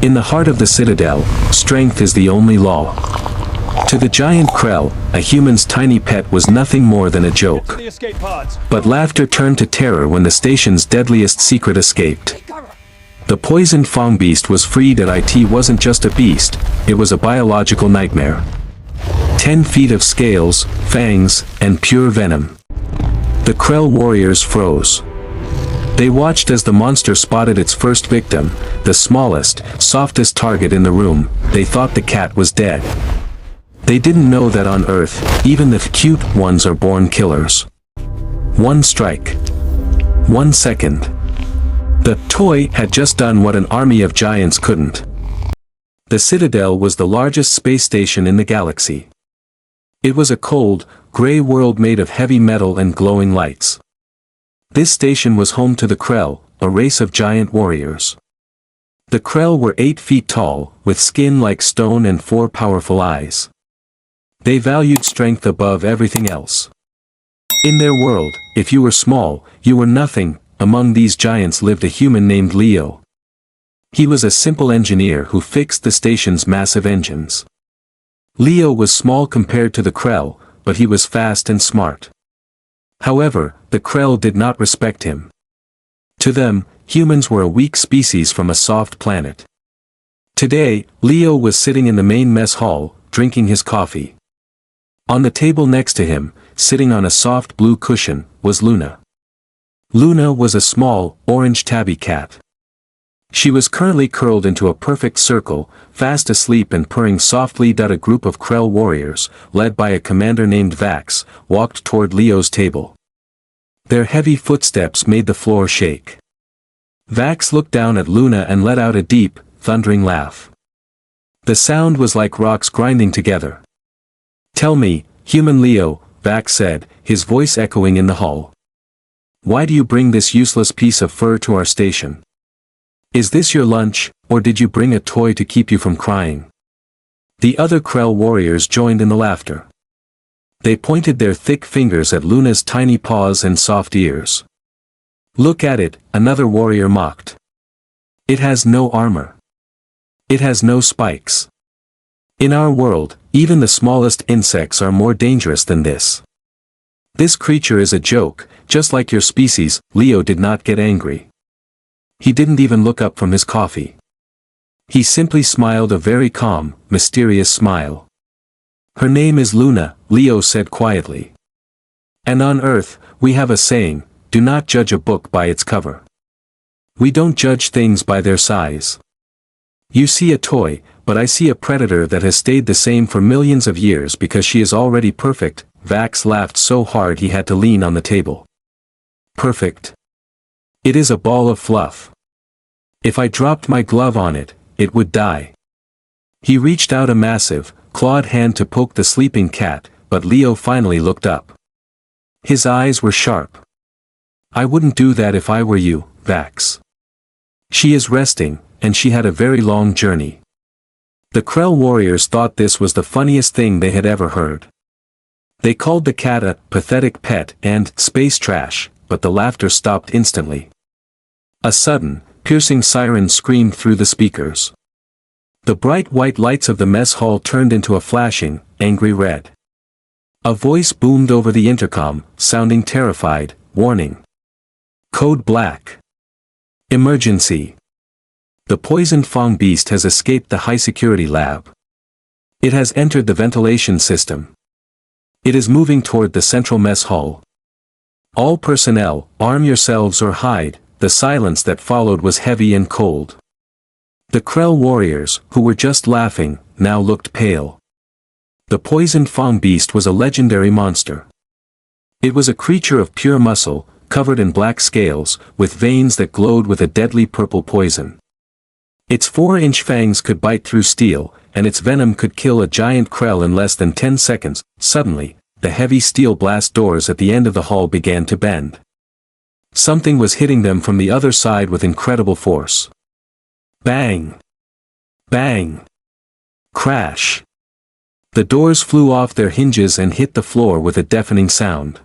In the heart of the Citadel, strength is the only law. To the giant Krell, a human's tiny pet was nothing more than a joke. But laughter turned to terror when the station's deadliest secret escaped. The poisoned Fangbeast was freed at IT wasn't just a beast, it was a biological nightmare. 10 feet of scales, fangs, and pure venom. The Krell warriors froze. They watched as the monster spotted its first victim, the smallest, softest target in the room. They thought the cat was dead. They didn't know that on Earth, even the cute ones are born killers. One strike. 1 second. The toy had just done what an army of giants couldn't. The Citadel was the largest space station in the galaxy. It was a cold, gray world made of heavy metal and glowing lights. This station was home to the Krell, a race of giant warriors. The Krell were 8 feet tall, with skin like stone and 4 powerful eyes. They valued strength above everything else. In their world, if you were small, you were nothing. Among these giants lived a human named Leo. He was a simple engineer who fixed the station's massive engines. Leo was small compared to the Krell, but he was fast and smart. However, the Krell did not respect him. To them, humans were a weak species from a soft planet. Today, Leo was sitting in the main mess hall, drinking his coffee. On the table next to him, sitting on a soft blue cushion, was Luna. Luna was a small, orange tabby cat. She was currently curled into a perfect circle, fast asleep and purring softly. A group of Krell warriors, led by a commander named Vax, walked toward Leo's table. Their heavy footsteps made the floor shake. Vax looked down at Luna and let out a deep, thundering laugh. The sound was like rocks grinding together. "Tell me, human Leo," Vax said, his voice echoing in the hall. "Why do you bring this useless piece of fur to our station? Is this your lunch, or did you bring a toy to keep you from crying?" The other Krell warriors joined in the laughter. They pointed their thick fingers at Luna's tiny paws and soft ears. "Look at it," another warrior mocked. "It has no armor. It has no spikes. In our world, even the smallest insects are more dangerous than this. This creature is a joke, just like your species." Leo did not get angry. He didn't even look up from his coffee. He simply smiled a very calm, mysterious smile. "Her name is Luna," Leo said quietly. "And on Earth, we have a saying, do not judge a book by its cover. We don't judge things by their size. You see a toy, but I see a predator that has stayed the same for millions of years because she is already perfect." Vax laughed so hard he had to lean on the table. "Perfect? It is a ball of fluff. If I dropped my glove on it, it would die." He reached out a massive, clawed hand to poke the sleeping cat, but Leo finally looked up. His eyes were sharp. "I wouldn't do that if I were you, Vax. She is resting, and she had a very long journey." The Krell warriors thought this was the funniest thing they had ever heard. They called the cat a pathetic pet and space trash, but the laughter stopped instantly. A sudden, piercing siren screamed through the speakers. The bright white lights of the mess hall turned into a flashing, angry red. A voice boomed over the intercom, sounding terrified. "Warning. Code Black. Emergency. The poisoned Fangbeast has escaped the high-security lab. It has entered the ventilation system. It is moving toward the central mess hall. All personnel, arm yourselves or hide." The silence that followed was heavy and cold. The Krell warriors, who were just laughing, now looked pale. The poisoned Fangbeast was a legendary monster. It was a creature of pure muscle, covered in black scales, with veins that glowed with a deadly purple poison. Its 4-inch fangs could bite through steel, and its venom could kill a giant Krell in less than 10 seconds. Suddenly, the heavy steel blast doors at the end of the hall began to bend. Something was hitting them from the other side with incredible force. Bang! Bang! Crash! The doors flew off their hinges and hit the floor with a deafening sound.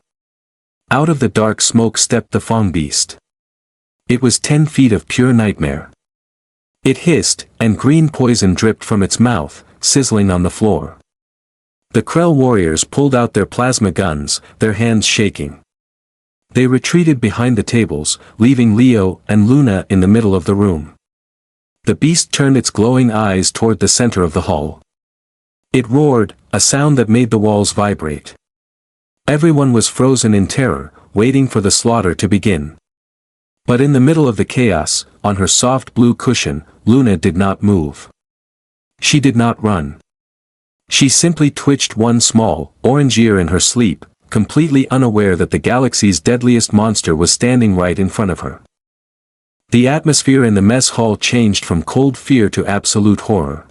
Out of the dark smoke stepped the Fangbeast. It was 10 feet of pure nightmare. It hissed, and green poison dripped from its mouth, sizzling on the floor. The Krell warriors pulled out their plasma guns, their hands shaking. They retreated behind the tables, leaving Leo and Luna in the middle of the room. The beast turned its glowing eyes toward the center of the hall. It roared, a sound that made the walls vibrate. Everyone was frozen in terror, waiting for the slaughter to begin. But in the middle of the chaos, on her soft blue cushion, Luna did not move. She did not run. She simply twitched one small, orange ear in her sleep, completely unaware that the galaxy's deadliest monster was standing right in front of her. The atmosphere in the mess hall changed from cold fear to absolute horror.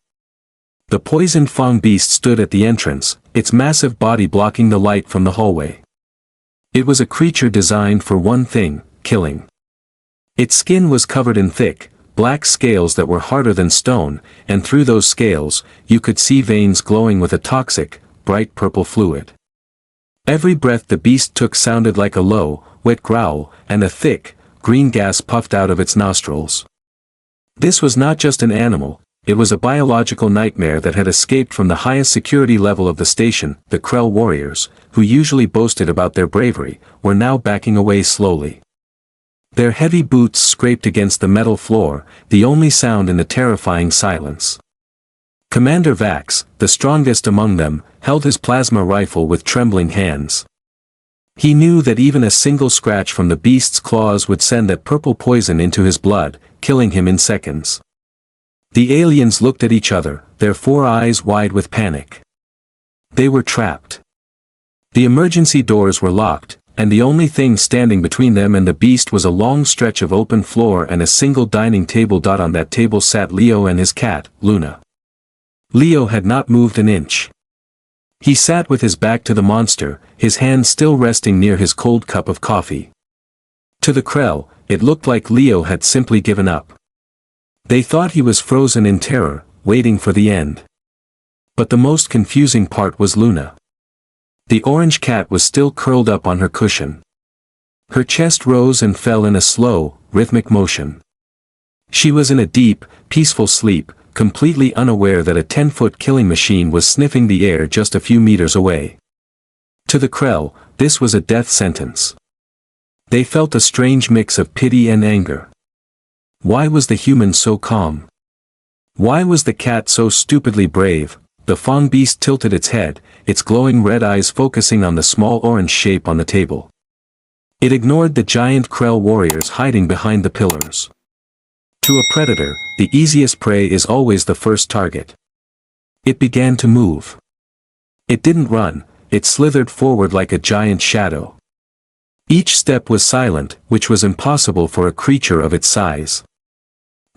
The poisoned Fangbeast stood at the entrance, its massive body blocking the light from the hallway. It was a creature designed for one thing, killing. Its skin was covered in thick, black scales that were harder than stone, and through those scales, you could see veins glowing with a toxic, bright purple fluid. Every breath the beast took sounded like a low, wet growl, and a thick, green gas puffed out of its nostrils. This was not just an animal, it was a biological nightmare that had escaped from the highest security level of the station. The Krell warriors, who usually boasted about their bravery, were now backing away slowly. Their heavy boots scraped against the metal floor, the only sound in the terrifying silence. Commander Vax, the strongest among them, held his plasma rifle with trembling hands. He knew that even a single scratch from the beast's claws would send that purple poison into his blood, killing him in seconds. The aliens looked at each other, their 4 eyes wide with panic. They were trapped. The emergency doors were locked, and the only thing standing between them and the beast was a long stretch of open floor and a single dining table. On that table sat Leo and his cat, Luna. Leo had not moved an inch. He sat with his back to the monster, his hand still resting near his cold cup of coffee. To the Krell, it looked like Leo had simply given up. They thought he was frozen in terror, waiting for the end. But the most confusing part was Luna. The orange cat was still curled up on her cushion. Her chest rose and fell in a slow, rhythmic motion. She was in a deep, peaceful sleep, completely unaware that a 10-foot killing machine was sniffing the air just a few meters away. To the Krell, this was a death sentence. They felt a strange mix of pity and anger. Why was the human so calm? Why was the cat so stupidly brave? The Fangbeast tilted its head, its glowing red eyes focusing on the small orange shape on the table. It ignored the giant Krell warriors hiding behind the pillars. To a predator, the easiest prey is always the first target. It began to move. It didn't run, it slithered forward like a giant shadow. Each step was silent, which was impossible for a creature of its size.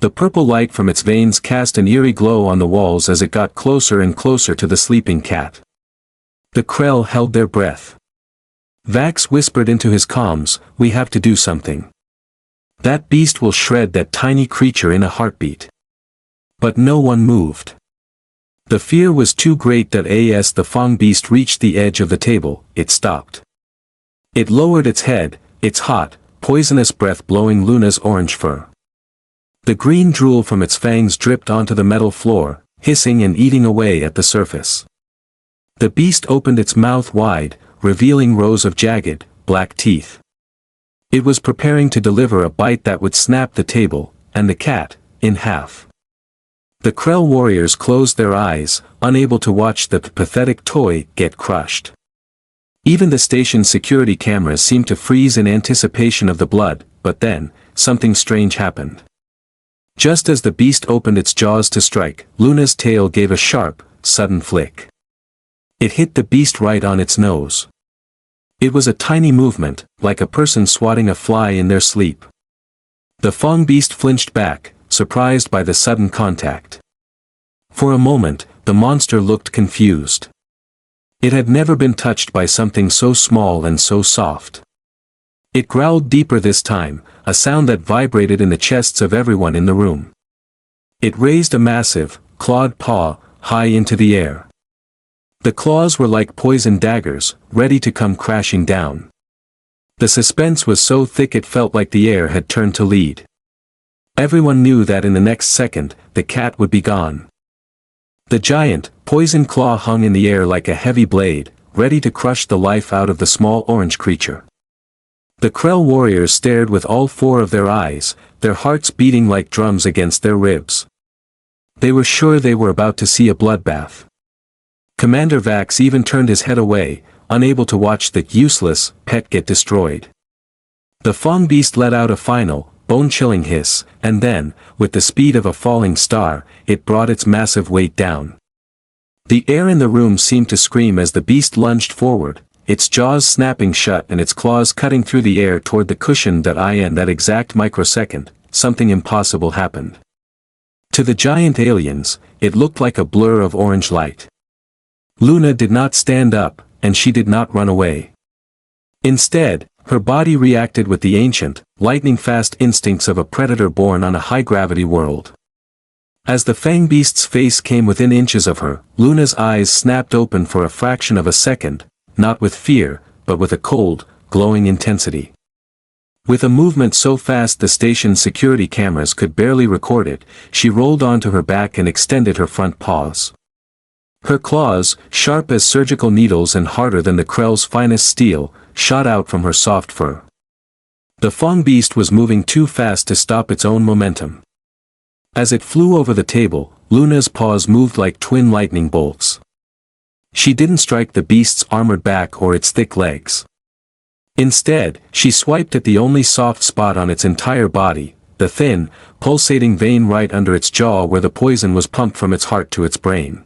The purple light from its veins cast an eerie glow on the walls as it got closer and closer to the sleeping cat. The Krell held their breath. Vax whispered into his comms, "We have to do something. That beast will shred that tiny creature in a heartbeat." But no one moved. The fear was too great that as the Fangbeast reached the edge of the table, it stopped. It lowered its head, its hot, poisonous breath blowing Luna's orange fur. The green drool from its fangs dripped onto the metal floor, hissing and eating away at the surface. The beast opened its mouth wide, revealing rows of jagged, black teeth. It was preparing to deliver a bite that would snap the table, and the cat, in half. The Krell warriors closed their eyes, unable to watch the pathetic toy get crushed. Even the station's security cameras seemed to freeze in anticipation of the blood, but then, something strange happened. Just as the beast opened its jaws to strike, Luna's tail gave a sharp, sudden flick. It hit the beast right on its nose. It was a tiny movement, like a person swatting a fly in their sleep. The Fangbeast flinched back, surprised by the sudden contact. For a moment, the monster looked confused. It had never been touched by something so small and so soft. It growled deeper this time, a sound that vibrated in the chests of everyone in the room. It raised a massive, clawed paw, high into the air. The claws were like poisoned daggers, ready to come crashing down. The suspense was so thick it felt like the air had turned to lead. Everyone knew that in the next second, the cat would be gone. The giant, poisoned claw hung in the air like a heavy blade, ready to crush the life out of the small orange creature. The Krell warriors stared with all four of their eyes, their hearts beating like drums against their ribs. They were sure they were about to see a bloodbath. Commander Vax even turned his head away, unable to watch the useless pet get destroyed. The Fangbeast let out a final, bone-chilling hiss, and then, with the speed of a falling star, it brought its massive weight down. The air in the room seemed to scream as the beast lunged forward, its jaws snapping shut and its claws cutting through the air toward the cushion that in that exact microsecond, something impossible happened. To the giant aliens, it looked like a blur of orange light. Luna did not stand up, and she did not run away. Instead, her body reacted with the ancient, lightning-fast instincts of a predator born on a high-gravity world. As the Fangbeast's face came within inches of her, Luna's eyes snapped open for a fraction of a second, not with fear, but with a cold, glowing intensity. With a movement so fast the station's security cameras could barely record it, she rolled onto her back and extended her front paws. Her claws, sharp as surgical needles and harder than the Krell's finest steel, shot out from her soft fur. The Fangbeast was moving too fast to stop its own momentum. As it flew over the table, Luna's paws moved like twin lightning bolts. She didn't strike the beast's armored back or its thick legs. Instead, she swiped at the only soft spot on its entire body, the thin, pulsating vein right under its jaw where the poison was pumped from its heart to its brain.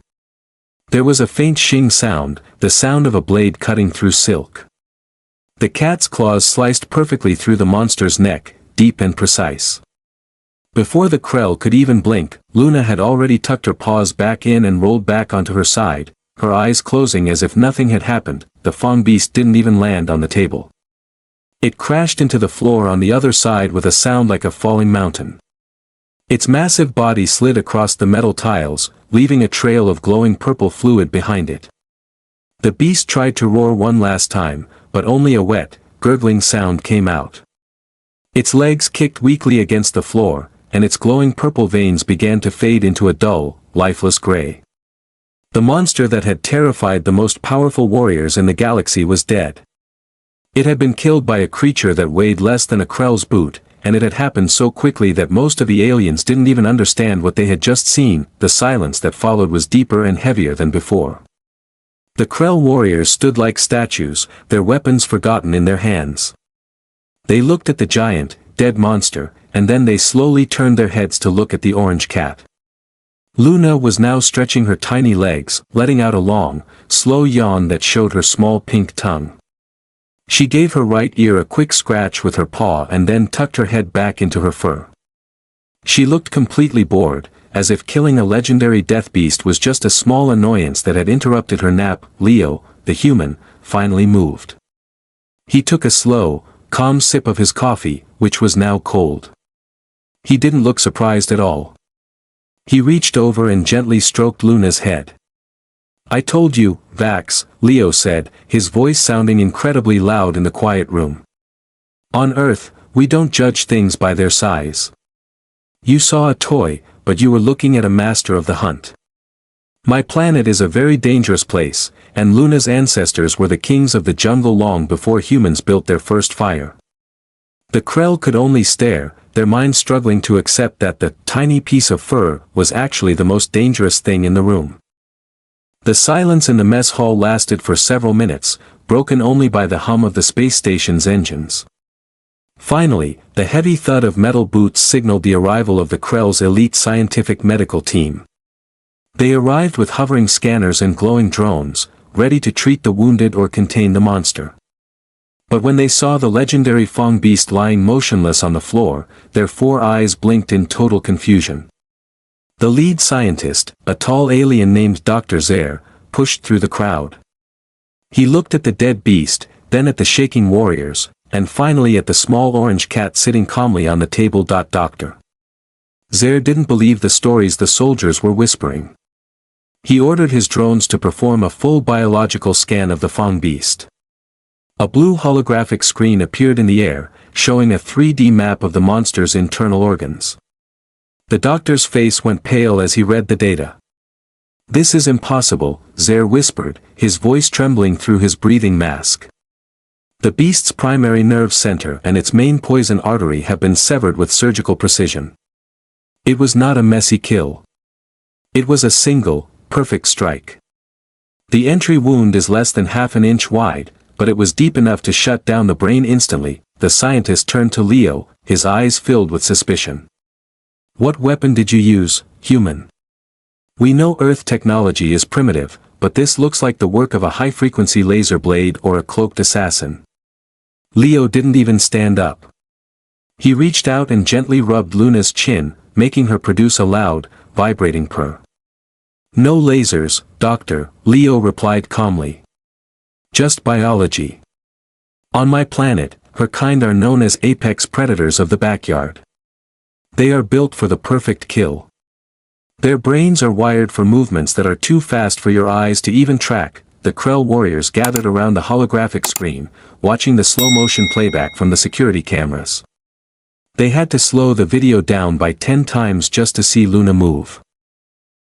There was a faint shing sound, the sound of a blade cutting through silk. The cat's claws sliced perfectly through the monster's neck, deep and precise. Before the Krell could even blink, Luna had already tucked her paws back in and rolled back onto her side, her eyes closing as if nothing had happened. The Fangbeast didn't even land on the table. It crashed into the floor on the other side with a sound like a falling mountain. Its massive body slid across the metal tiles, leaving a trail of glowing purple fluid behind it. The beast tried to roar one last time, but only a wet, gurgling sound came out. Its legs kicked weakly against the floor, and its glowing purple veins began to fade into a dull, lifeless gray. The monster that had terrified the most powerful warriors in the galaxy was dead. It had been killed by a creature that weighed less than a Krell's boot, and it had happened so quickly that most of the aliens didn't even understand what they had just seen. The silence that followed was deeper and heavier than before. The Krell warriors stood like statues, their weapons forgotten in their hands. They looked at the giant, dead monster, and then they slowly turned their heads to look at the orange cat. Luna was now stretching her tiny legs, letting out a long, slow yawn that showed her small pink tongue. She gave her right ear a quick scratch with her paw and then tucked her head back into her fur. She looked completely bored, as if killing a legendary death beast was just a small annoyance that had interrupted her nap. Leo, the human, finally moved. He took a slow, calm sip of his coffee, which was now cold. He didn't look surprised at all. He reached over and gently stroked Luna's head. "I told you, Vax," Leo said, his voice sounding incredibly loud in the quiet room. "On Earth, we don't judge things by their size. You saw a toy, but you were looking at a master of the hunt. My planet is a very dangerous place, and Luna's ancestors were the kings of the jungle long before humans built their first fire." The Krell could only stare, their minds struggling to accept that the tiny piece of fur was actually the most dangerous thing in the room. The silence in the mess hall lasted for several minutes, broken only by the hum of the space station's engines. Finally, the heavy thud of metal boots signaled the arrival of the Krell's elite scientific medical team. They arrived with hovering scanners and glowing drones, ready to treat the wounded or contain the monster. But when they saw the legendary Fangbeast lying motionless on the floor, their four eyes blinked in total confusion. The lead scientist, a tall alien named Dr. Zare, pushed through the crowd. He looked at the dead beast, then at the shaking warriors, and finally at the small orange cat sitting calmly on the table. Doctor Zare didn't believe the stories the soldiers were whispering. He ordered his drones to perform a full biological scan of the Fangbeast. A blue holographic screen appeared in the air, showing a 3D map of the monster's internal organs. The doctor's face went pale as he read the data. "This is impossible," Zer whispered, his voice trembling through his breathing mask. "The beast's primary nerve center and its main poison artery have been severed with surgical precision. It was not a messy kill. It was a single, perfect strike. The entry wound is less than half an inch wide, but it was deep enough to shut down the brain instantly." The scientist turned to Leo, his eyes filled with suspicion. "What weapon did you use, human? We know Earth technology is primitive, but this looks like the work of a high-frequency laser blade or a cloaked assassin." Leo didn't even stand up. He reached out and gently rubbed Luna's chin, making her produce a loud, vibrating purr. "No lasers, Doctor," Leo replied calmly. "Just biology. On my planet, her kind are known as apex predators of the backyard. They are built for the perfect kill. Their brains are wired for movements that are too fast for your eyes to even track." The Krell warriors gathered around the holographic screen, watching the slow-motion playback from the security cameras. They had to slow the video down by 10 times just to see Luna move.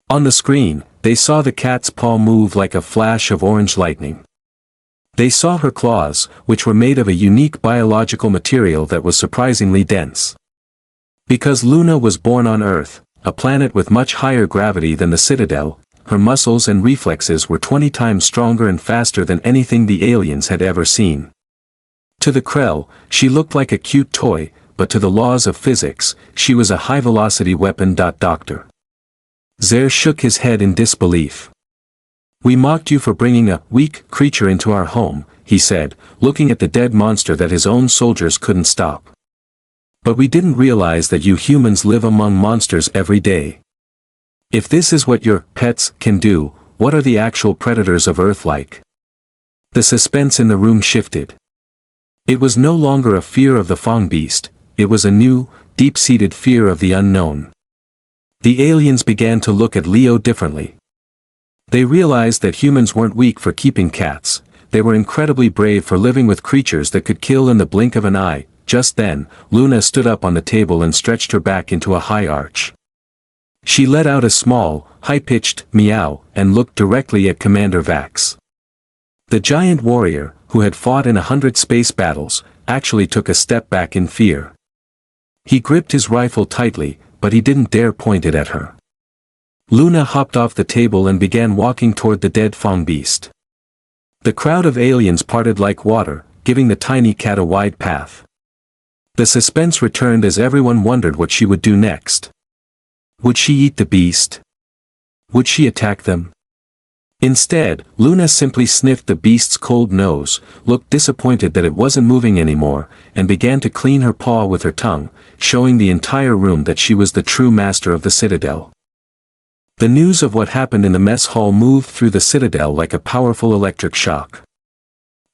On the screen, they saw the cat's paw move like a flash of orange lightning. They saw her claws, which were made of a unique biological material that was surprisingly dense. Because Luna was born on Earth, a planet with much higher gravity than the Citadel, her muscles and reflexes were 20 times stronger and faster than anything the aliens had ever seen. To the Krell, she looked like a cute toy, but to the laws of physics, she was a high-velocity weapon. Doctor. Zer shook his head in disbelief. "We mocked you for bringing a weak creature into our home," he said, looking at the dead monster that his own soldiers couldn't stop. "But we didn't realize that you humans live among monsters every day. If this is what your pets can do, what are the actual predators of Earth like?" The suspense in the room shifted. It was no longer a fear of the Fangbeast, it was a new, deep-seated fear of the unknown. The aliens began to look at Leo differently. They realized that humans weren't weak for keeping cats, they were incredibly brave for living with creatures that could kill in the blink of an eye. Just then, Luna stood up on the table and stretched her back into a high arch. She let out a small, high-pitched meow and looked directly at Commander Vax. The giant warrior, who had fought in 100 space battles, actually took a step back in fear. He gripped his rifle tightly, but he didn't dare point it at her. Luna hopped off the table and began walking toward the dead Fangbeast. The crowd of aliens parted like water, giving the tiny cat a wide path. The suspense returned as everyone wondered what she would do next. Would she eat the beast? Would she attack them? Instead, Luna simply sniffed the beast's cold nose, looked disappointed that it wasn't moving anymore, and began to clean her paw with her tongue, showing the entire room that she was the true master of the Citadel. The news of what happened in the mess hall moved through the Citadel like a powerful electric shock.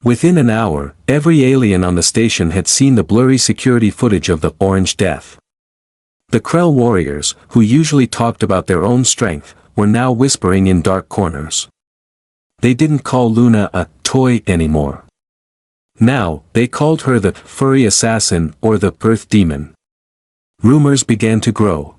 Within an hour, every alien on the station had seen the blurry security footage of the Orange Death. The Krell warriors, who usually talked about their own strength, were now whispering in dark corners. They didn't call Luna a toy anymore. Now, they called her the furry assassin or the Earth demon. Rumors began to grow.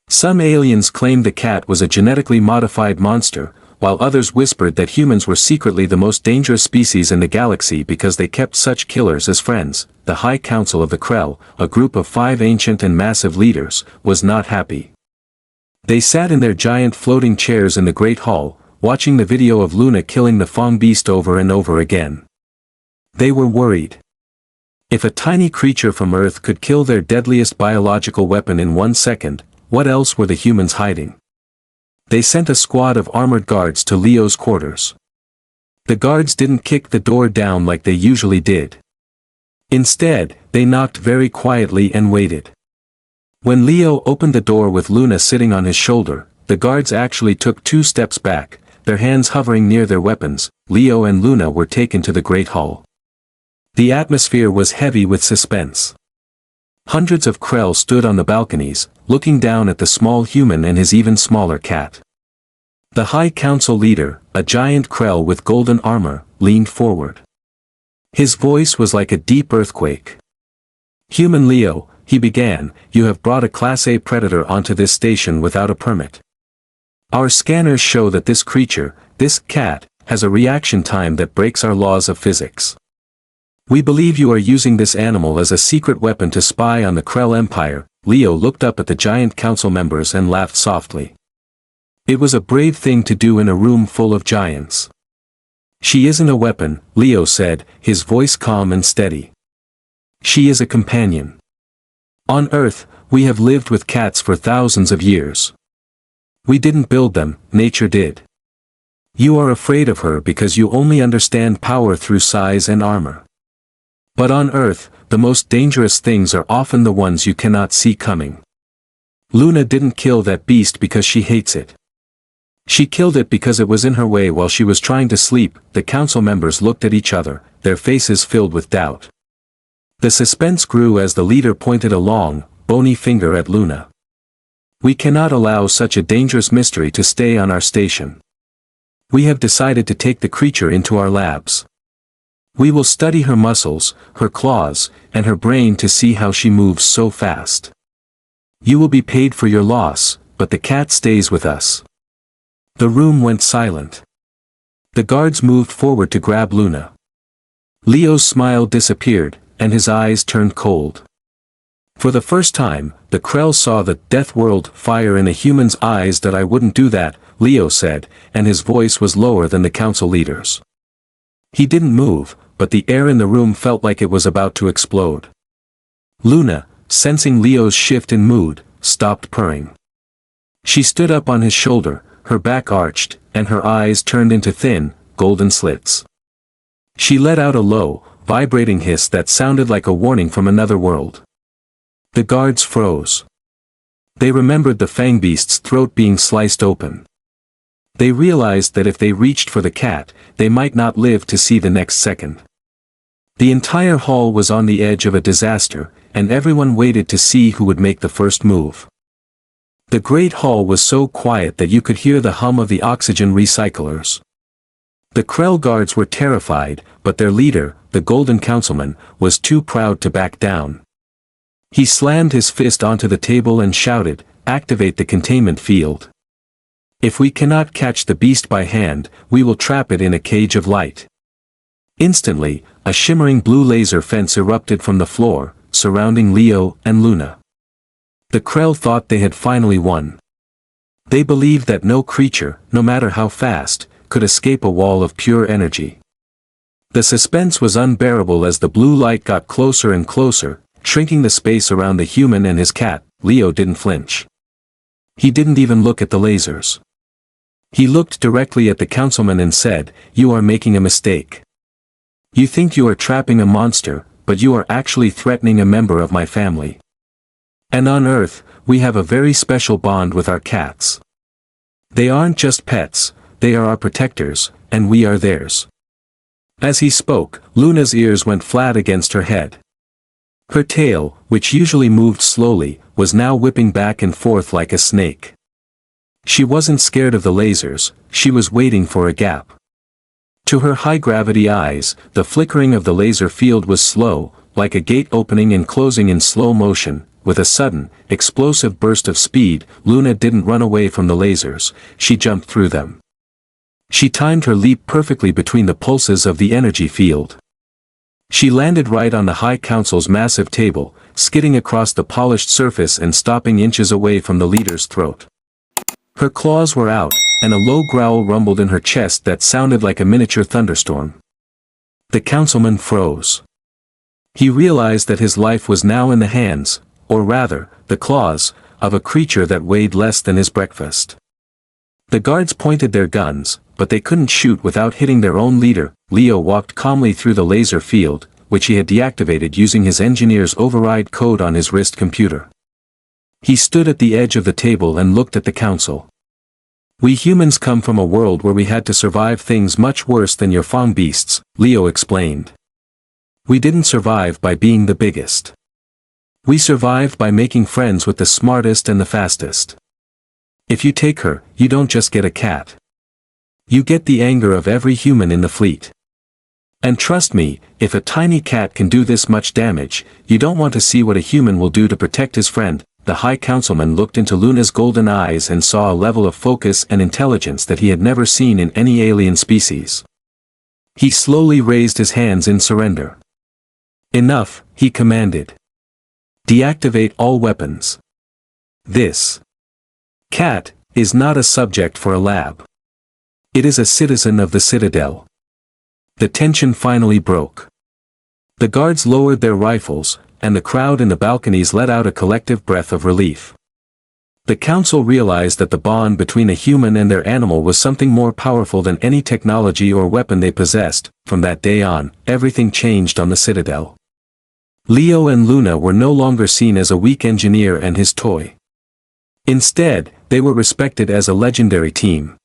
Some aliens claimed the cat was a genetically modified monster, while others whispered that humans were secretly the most dangerous species in the galaxy because they kept such killers as friends. The High Council of the Krell, a group of 5 ancient and massive leaders, was not happy. They sat in their giant floating chairs in the Great Hall, watching the video of Luna killing the Fangbeast over and over again. They were worried. If a tiny creature from Earth could kill their deadliest biological weapon in 1 second, what else were the humans hiding? They sent a squad of armored guards to Leo's quarters. The guards didn't kick the door down like they usually did. Instead, they knocked very quietly and waited. When Leo opened the door with Luna sitting on his shoulder, the guards actually took 2 steps back, their hands hovering near their weapons. Leo and Luna were taken to the Great Hall. The atmosphere was heavy with suspense. Hundreds of Krell stood on the balconies, looking down at the small human and his even smaller cat. The High Council leader, a giant Krell with golden armor, leaned forward. His voice was like a deep earthquake. "Human Leo, he began, "You have brought a Class A predator onto this station without a permit. Our scanners show that this creature, this cat, has a reaction time that breaks our laws of physics. We believe you are using this animal as a secret weapon to spy on the Krell Empire." Leo looked up at the giant council members and laughed softly. It was a brave thing to do in a room full of giants. "She isn't a weapon," Leo said, his voice calm and steady. "She is a companion. On Earth, we have lived with cats for thousands of years. We didn't build them, nature did. You are afraid of her because you only understand power through size and armor. But on Earth, the most dangerous things are often the ones you cannot see coming. Luna didn't kill that beast because she hates it. She killed it because it was in her way while she was trying to sleep." The council members looked at each other, their faces filled with doubt. The suspense grew as the leader pointed a long, bony finger at Luna. "We cannot allow such a dangerous mystery to stay on our station. We have decided to take the creature into our labs. We will study her muscles, her claws, and her brain to see how she moves so fast. You will be paid for your loss, but the cat stays with us." The room went silent. The guards moved forward to grab Luna. Leo's smile disappeared, and his eyes turned cold. For the first time, the Krell saw the Deathworld fire in a human's eyes. "That I wouldn't do that," Leo said, and his voice was lower than the council leaders. He didn't move, but the air in the room felt like it was about to explode. Luna, sensing Leo's shift in mood, stopped purring. She stood up on his shoulder, her back arched, and her eyes turned into thin, golden slits. She let out a low, vibrating hiss that sounded like a warning from another world. The guards froze. They remembered the Fangbeast's throat being sliced open. They realized that if they reached for the cat, they might not live to see the next second. The entire hall was on the edge of a disaster, and everyone waited to see who would make the first move. The great hall was so quiet that you could hear the hum of the oxygen recyclers. The Krell guards were terrified, but their leader, the Golden Councilman, was too proud to back down. He slammed his fist onto the table and shouted, "Activate the containment field. If we cannot catch the beast by hand, we will trap it in a cage of light." Instantly, a shimmering blue laser fence erupted from the floor, surrounding Leo and Luna. The Krell thought they had finally won. They believed that no creature, no matter how fast, could escape a wall of pure energy. The suspense was unbearable as the blue light got closer and closer, shrinking the space around the human and his cat. Leo didn't flinch. He didn't even look at the lasers. He looked directly at the councilman and said, "You are making a mistake. You think you are trapping a monster, but you are actually threatening a member of my family. And on Earth, we have a very special bond with our cats. They aren't just pets, they are our protectors, and we are theirs." As he spoke, Luna's ears went flat against her head. Her tail, which usually moved slowly, was now whipping back and forth like a snake. She wasn't scared of the lasers, she was waiting for a gap. To her high-gravity eyes, the flickering of the laser field was slow, like a gate opening and closing in slow motion. With a sudden, explosive burst of speed, Luna didn't run away from the lasers, she jumped through them. She timed her leap perfectly between the pulses of the energy field. She landed right on the High Council's massive table, skidding across the polished surface and stopping inches away from the leader's throat. Her claws were out, and a low growl rumbled in her chest that sounded like a miniature thunderstorm. The councilman froze. He realized that his life was now in the hands, or rather, the claws, of a creature that weighed less than his breakfast. The guards pointed their guns, but they couldn't shoot without hitting their own leader. Leo walked calmly through the laser field, which he had deactivated using his engineer's override code on his wrist computer. He stood at the edge of the table and looked at the council. "We humans come from a world where we had to survive things much worse than your Fangbeasts," Leo explained. "We didn't survive by being the biggest. We survived by making friends with the smartest and the fastest. If you take her, you don't just get a cat. You get the anger of every human in the fleet. And trust me, if a tiny cat can do this much damage, you don't want to see what a human will do to protect his friend. The High Councilman looked into Luna's golden eyes and saw a level of focus and intelligence that he had never seen in any alien species. He slowly raised his hands in surrender. Enough, he commanded. Deactivate all weapons. This cat is not a subject for a lab. It is a citizen of the Citadel. The tension finally broke. The guards lowered their rifles, and the crowd in the balconies let out a collective breath of relief. The council realized that the bond between a human and their animal was something more powerful than any technology or weapon they possessed. From that day on, everything changed on the Citadel. Leo and Luna were no longer seen as a weak engineer and his toy. Instead, they were respected as a legendary team.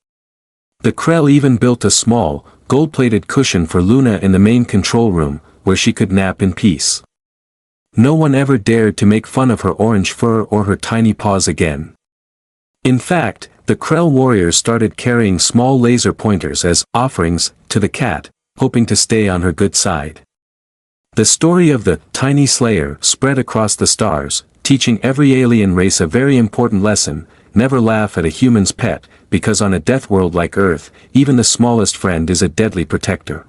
The Krell even built a small, gold-plated cushion for Luna in the main control room, where she could nap in peace. No one ever dared to make fun of her orange fur or her tiny paws again. In fact, the Krell warriors started carrying small laser pointers as offerings to the cat, hoping to stay on her good side. The story of the Tiny Slayer spread across the stars, teaching every alien race a very important lesson: never laugh at a human's pet, because on a death world like Earth, even the smallest friend is a deadly protector.